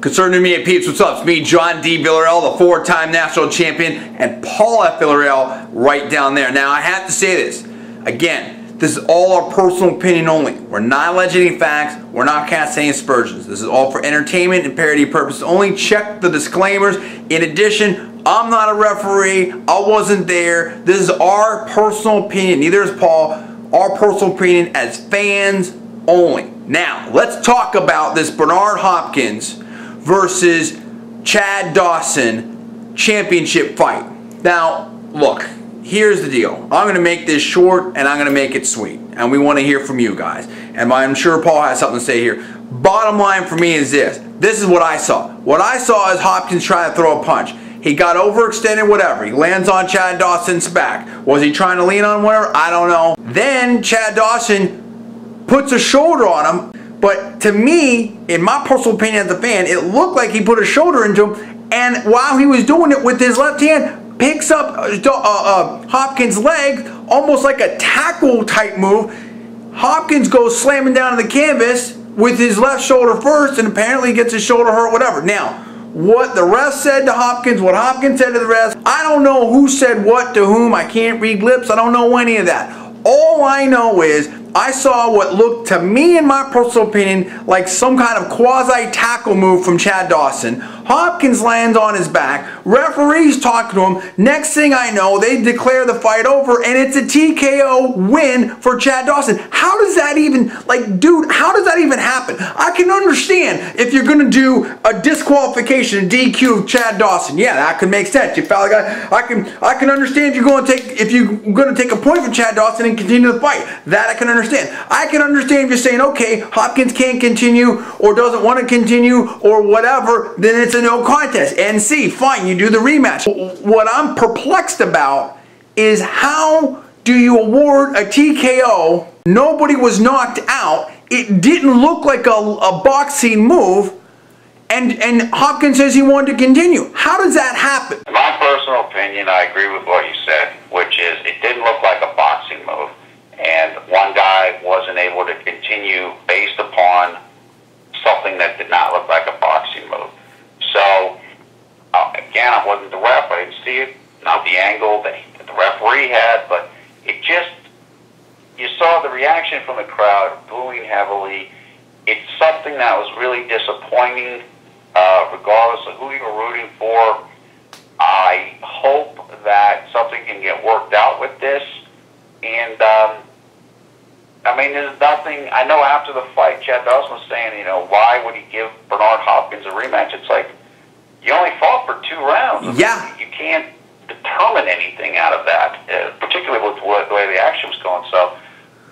Concerning me at peeps, what's up? It's me, John D. Villarreal, the four-time national champion, and Paul F. Villarreal right down there. Now, I have to say this. Again, this is all our personal opinion only. We're not alleging any facts. We're not casting any aspersions. This is all for entertainment and parody purposes only. Check the disclaimers. In addition, I'm not a referee. I wasn't there. This is our personal opinion. Neither is Paul. Our personal opinion as fans only. Now, let's talk about this Bernard Hopkins versus Chad Dawson championship fight. Now, look, here's the deal. I'm going to make this short and I'm going to make it sweet. And we want to hear from you guys. And I'm sure Paul has something to say here. Bottom line for me is this. This is what I saw. What I saw is Hopkins trying to throw a punch. He got overextended, whatever. He lands on Chad Dawson's back. Was he trying to lean on whatever? I don't know. Then Chad Dawson puts a shoulder on him. But to me, in my personal opinion as a fan, it looked like he put a shoulder into him, and while he was doing it with his left hand, picks up Hopkins' leg, almost like a tackle type move. Hopkins goes slamming down to the canvas with his left shoulder first, and apparently gets his shoulder hurt, whatever. Now, what the ref said to Hopkins, what Hopkins said to the ref, I don't know who said what to whom. I can't read lips. I don't know any of that. All I know is I saw what looked to me, in my personal opinion, like some kind of quasi-tackle move from Chad Dawson. Hopkins lands on his back. Referees talk to him. Next thing I know, they declare the fight over, and it's a TKO win for Chad Dawson. How does that even, like, dude, how does that even happen? I can understand if you're going to do a disqualification, DQ of Chad Dawson. Yeah, that could make sense. You foul a guy. I can understand if you're going to take a point from Chad Dawson and continue the fight. That I can understand. I can understand if you're saying, okay, Hopkins can't continue or doesn't want to continue or whatever, then it's a no contest. NC, fine, you do the rematch. What I'm perplexed about is how do you award a TKO? Nobody was knocked out. It didn't look like a boxing move. And Hopkins says he wanted to continue. How does that happen? In my personal opinion, I agree with what you said, which is it didn't look like a boxing move. And one guy wasn't able to continue based upon something that did not look like a boxing move. So, again, I wasn't the ref. I didn't see it, not the angle that the referee had, but it just, you saw the reaction from the crowd, booing heavily. It's something that was really disappointing, regardless of who you were rooting for. I hope that something can get worked out with this. And, I mean, there's nothing. I know after the fight, Chad Dawson was saying, you know, why would he give Bernard Hopkins a rematch? It's like, you only fought for 2 rounds. Yeah. You can't determine anything out of that, particularly with the way the action was going. So,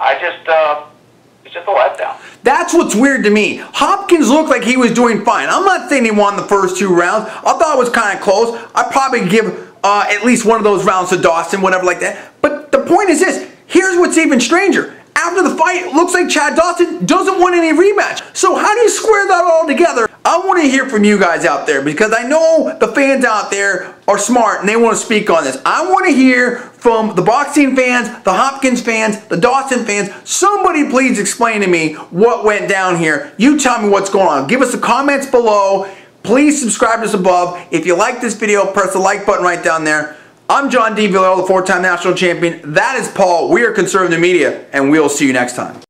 it's just a letdown. That's what's weird to me. Hopkins looked like he was doing fine. I'm not saying he won the first 2 rounds. I thought it was kind of close. I'd probably give at least one of those rounds to Dawson, whatever like that. But the point is this. Here's what's even stranger. After the fight, it looks like Chad Dawson doesn't want any rematch. So how do you square that all together? I want to hear from you guys out there because I know the fans out there are smart and they want to speak on this. I want to hear from the boxing fans, the Hopkins fans, the Dawson fans. Somebody please explain to me what went down here. You tell me what's going on. Give us the comments below. Please subscribe to us above. If you like this video, press the like button right down there. I'm John D. Villarreal, the 4-time national champion. That is Paul. We are Conservative Media, and we'll see you next time.